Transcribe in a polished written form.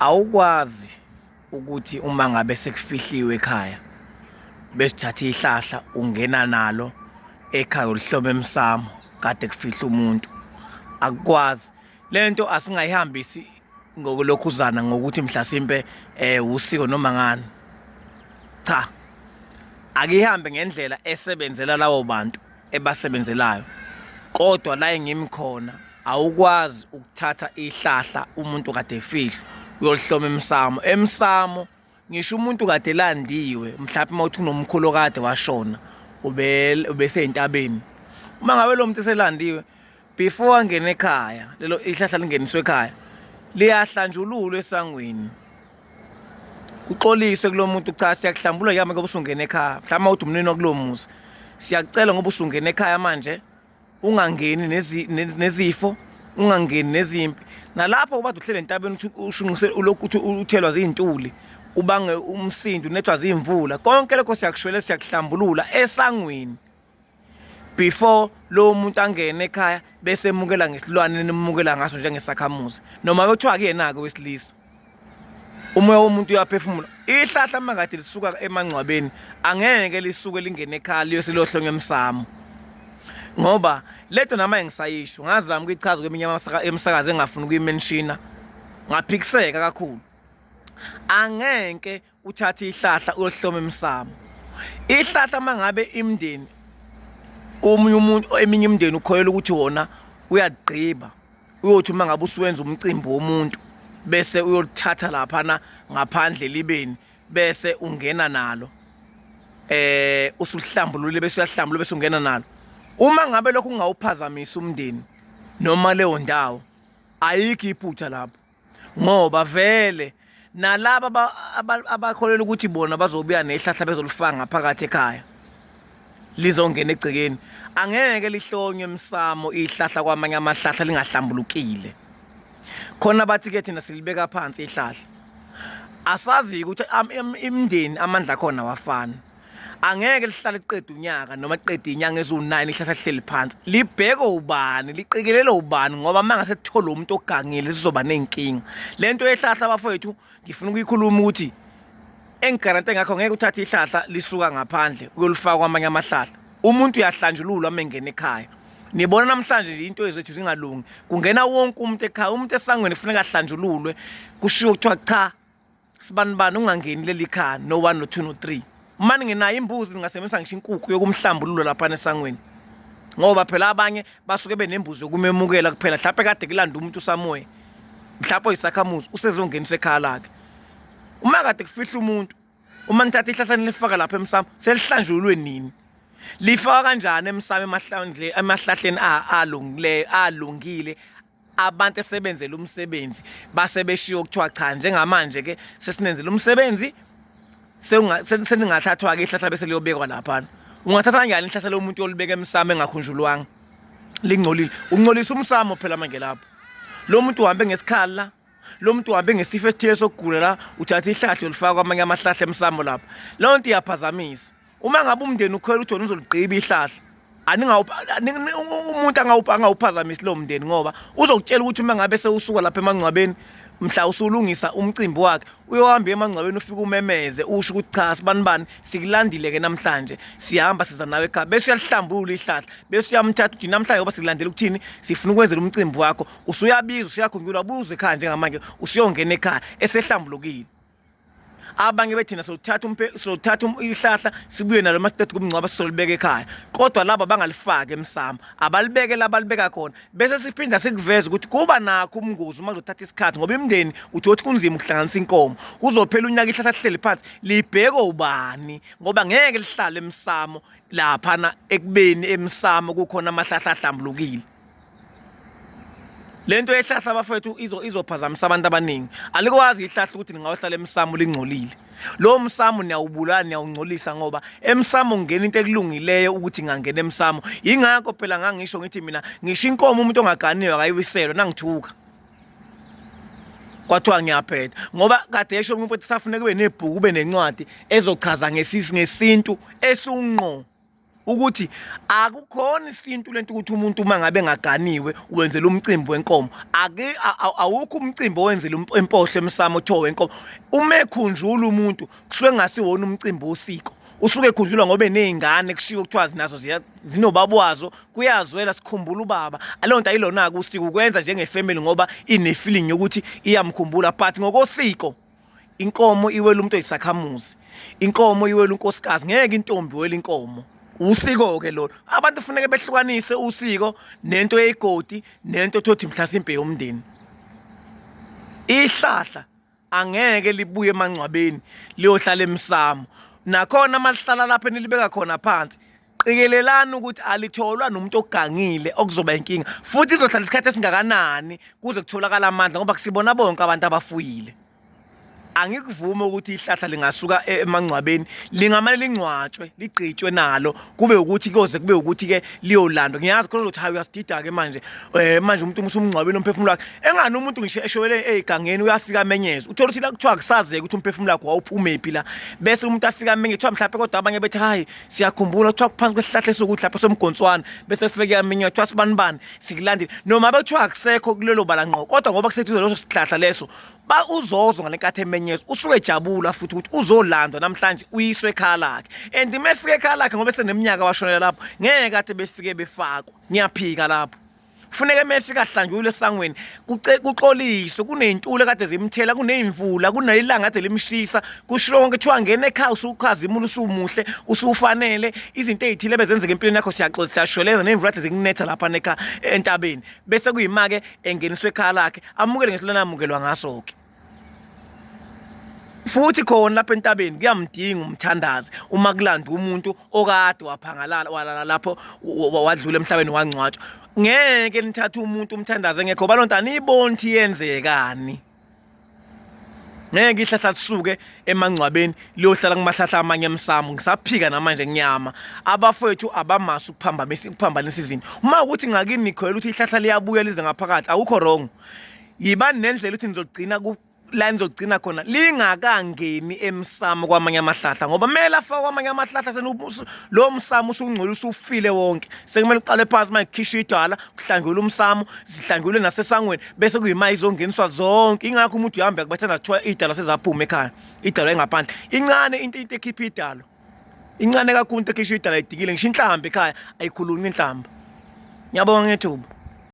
awukwazi ukuthi uma ngabe sekufihliwe ekhaya bese uthatha ihlahla ungena nalo ekhaya ulihlobo emsamo kade kufihla umuntu. Akukwazi lento, asingayihambisi ngokulokhuzana ngokuthi mhlasimpe usiko noma ngani. Cha, akihambe ngendlela esebenzela lawo bantu ebasebenzelayo, kodwa la engimkhona awukwazi ukuthatha ihlahla umuntu kade efihlwa uyolihloma emsamo. Ngisho umuntu kade elandiwe, mhlawumbe mawuthi kunomkhulu kade washona ubeseyintabeni, uma ngabe lo muntu eselandiwe, before angene ekhaya, lelo ihlahla lingeniswe ekhaya liyahlanjululwa esangweni, uxoliswe kulo muntu, cha siyakuhlambulula yami ngoba usungena ekhaya. Mhlawumbe uthi umnini wakulo muzi, siyakucela ngoba usungena ekhaya manje ungangeni nezifo, ungangeni nezimpi. Nalapho ubathi uhlele entabeni ushunqise ulokuthi uthelwa izintuli, ubange umsindo, unethwa izimvula, konke lokho siyakushwele, siyakuhlambulula esangweni before lo muntu angene ekhaya bese emukela ngesilwane nemukela ngaso njengesakhamuzi, noma bekuthiwa kuyena-ke wesilisa. Umoya womuntu uyaphefumula. Ihlahla mangade lisuka emangcwabeni angeke lisuke lingene ekhaya liyoselohlonywa emsamo, ngoba leto nama engisayisho ngazama ukuyichaza kweminye emsakazo engafuni ukuyimenshina, ngaphikiseka kakhulu. Angeke uthathe ihlahla uyohloma emsamo. Ihlahla mangabe imndeni eminye imndeni ukhoyela ukuthi wona uyagqiba, uyothi uma ngabe usuwenza umcimbi womuntu bese uyolithatha laphana ngaphandle libeni bese ungena nalo, usulihlambulule bese uyahlambulula bese ungena nalo. Uma ngabe lokho kungawuphazamisa umndeni noma leyo ndawo, ayikho iphutha lapho, ngoba vele nalaba abakholela ukuthi bona bazobuya nehlahla bezolifaka ngaphakathi ekhaya lizongena egcekeni, angeke lihlonywe emsamo ihlahla kwamanye amahlahla lingahlambulukile. Khona bathi ke thina silibeka phansi ihlahla, asazi ukuthi imndeni amandla khona wafana. Angeke lihlale liqeda unyaka noma liqeda inyanga ezu9 ihlahla lihleli phansi, libheke ubani, liqikelele ubani, ngoba mangase lithola umuntu ogangile sizoba nenkinga. Lento yehlahla bafowethu ngifuna ukuyikhuluma ukuthi engigarante ngakho ngeke uthathe ihlahla lisuka ngaphandle uyolifaka kwamanye amahlahla. Umuntu uyahlanjululwa mengena ekhaya. Nibona namhlanje nje into ezethu zingalungi, kungena wonke umuntu ekhaya, umuntu esangweni kufanele ahlanjululwe, kushiwo kuthiwa cha sibanibani ungangeni leli khaya no 1 no 2 no 3. Manje nginayo imbuzi ningasebenzisa ngisho inkukhu yokumhlambulula lapha esangweni, ngoba phela abanye basuke benembuzi yokumemukela kuphela, mhlawumbe kade kulanda umuntu usamoya, mhlawumbe oyisakhamuzi usezongeniswa ekhaya lakhe. Uma kade kufihla umuntu, uma nithatha ihlahla nilifaka lapha emsamo, selihlanjululwe nini? Lifaka kanjani emsamo emahlahleni alungile abantu esebenzela umsebenzi base beshiyo kuthiwa cha njengamanje ke sesinenzela umsebenzi seningathathwa ke ihlahla bese liyobekwa lapha. Ungathatha kanjani ihlahla lomuntu olibeka emsamo engakhunjulwanga lingcolile? Ungcolisa umsamo phela manje lapho. Lo muntu uhambe ngesikhala, lo muntu uhambe ngesifo esithile sokugula la, uthatha ihlahla ulifaka kwamanye amahlahla emsamo lapha. Lo nto iyaphazamisa. Uma ngabe umndeni ukhoyela ukuthi wona uzoligqiba ihlahla, umuntu angawuphazamisi lo mndeni, ngoba uzokutshela ukuthi uma ngabe sewusuka lapha emangcwabeni, mhla usulungisa umcimbi wakhe, uyohamba emangcwabeni ufike umemeze usho ukuthi cha sibanibani sikulandile ke namhlanje, siyahamba siza nawe ekhaya, bese uyalihlambulula ihlahla, bese uyamthatha uthi namhlanje ngoba sikulandela ukuthini, sifuna ukwenzela umcimbi wakho, usuyabiza usuyakhunjulwa, buze ekhaya njengamanje usuyongena ekhaya esehlambulukile. Abanye bethina sothatha ihlahla sibuye nalo masithethe kumngcwaba sisolibeka ekhaya, kodwa laba bangalifaki emsamo, abalibeke la balibeka khona, bese siphinda sikuveza ukuthi kuba nakho ubungozi uma uzothatha isikhathi, ngoba imndeni uthi kunzima ukuhlanganisa inkomo, kuzophela unyaka ihlahla lihleli phansi, libheke ubani, ngoba ngeke lihlale emsamo lapha ekubeni emsamo kukhona amahlahla ahlambulukile. Lento yehlahla bafethu izophazamisa abantu abaningi. Alikwazi ihlahla ukuthi ningawahlala emsamo lingcolile. Lo msamo niyawubulala, niyawungcolisa, ngoba emsamo ungena into ekulungileyo ukuthi ngangena emsamo. Ingakho phela ngangisho ngithi mina ngisho inkomo umuntu ongaganiwe akayiwiselwa nangithuka. Kwathiwa ngiyaphetha ngoba kade esho umuntu ukuthi safuneka kube nebhuku, kube nencwadi ezochaza ngesintu esungqo ukuthi akukhona isintu lento ukuthi umuntu uma ngabe engaganiwe wenzela umcimbi wenkomo. Awukho umcimbi owenzela impohlo emsamo othiwa wenkomo. Uma ekhunjula umuntu kusuke ngasiwona umcimbi wosiko, usuke ekhunjulwa ngoba eney'ngane kushiwo kuthiwa nazo zinobaba wazo, kuyazwela sikhumbula ubaba. Leyo nto ayilona-ke usiko, ukwenza njengefamily ngoba ine-feeling yokuthi iyamkhumbula, but ngokosiko inkomo iwela umuntu oyisakhamuzi, inkomo iwela unkosikazi, ngeke intombi iwela inkomo. Usiko-ke lolo. Abantu kufuneka behlukanise usiko nento yegodi nento thothi mhlasimpe yomndeni. Ihlahla angeke libuye emangcwabeni liyohlala emsamo. Nakhona malihlala lapha enilibeka khona phansi, qikelelani ukuthi alitholwa nomuntu ogangile okuzoba inkinga, futhi izohlala isikhathi esingakanani kuze kutholakala amandla, ngoba kusibona bonke abantu abafuyile. Angikuvume ukuthi ihlahla lingasuka emangcwabeni lingamane lingcwatshwe ligcitshwe nalo kube ukuthi koze kube ukuthi ke liyolandwa. Ngiyazi khona ukuthi hayi uyasidida ke manje umuntu umngcwabeni umphefumulo wakhe engani umuntu ngisho eshowele egangeni uyafika amenyezwe, uthola ukuthi la kuthiwa kusazeke ukuthi umphefumulo wakhe wawuphumephi la, bese umuntu afika amenye kuthiwa mhlawumbe kodwa abanye bethi hayi siyakhumbula kuthiwa kuphansi kwesihlahla esokuthi lapha somgonswana, bese kufike amenye kuthiwa sibanibani sikulandile, noma bekuthiwa akusekho kulelo bala ngqo, kodwa ngoba kusethuze leso sihlahla leso ba uzozo ngalenkathi emenyezwe usuke ejabula futhi ukuthi uzolandwa namhlanje uyiswe ekhaya lakhe. And mefika ekhaya lakhe ngoba seneminyaka washonela lapho ngeke kade befike befakwa, ngiyaphika lapho. Kufuneka mefika hlanjulwe esangweni kuxoliswe, kuney'ntula kade zimthela, kuney'mvula, kunelanga kade limshisa, kusho konke kuthiwa ngena ekhaya usukhazimula, usumuhle, usufanele, izinto ey'thile bezenzeka empilweni yakho siyaxolisa, siyashweleza, nemvula kade zikunetha lapha nekhaya entabeni, bese kuyima-ke engeniswe ekhaya lakhe, amukele ngesilona amukelwa ngaso-ke. Futhi khona lapha entabeni kuyamdinga umthandazi uma kulandwa umuntu okade waphangalala walala lapho wadlula emhlabeni wangcwatshwa. Ngeke nithathe umuntu umthandazi engekho, ngoba lonto aniyiboni ukuthi yenzekani. Ngeke ihlahla lisuke emangcwabeni liyohlala kumahlahla amanye emsamo. Ngisaphika namanje nginyama abafowethu abamasi ukuphambanisa izinto. Uma ukuthi ngakini nikhoyela ukuthi ihlahla liyabuya lize ngaphakathi, awukho wrong. Yibani nendlela ukuthi nizogcina la nizogcina khona lingakangeni emsamo kwamanye amahlahla, ngoba mele afaka kwamanye amahlahla lo msamo usungcola usufile wonke, sekumele uqale phansi manje kukhishwe idala kuhlangulwe umsamo, zihlangulwe nasesangweni, bese kuyima izongeniswa zonke. Ingakho umuntu uyahamba kubathanda kuthiwa idala sezaphuma ekhaya, idala engaphandle incane, into ekhipha idalo incane kakhulu, into ekhishwe idala idikile, ngisho inhlamba ekhaya ayikhulumi inhlamba. Ngiyabonga ngethuba.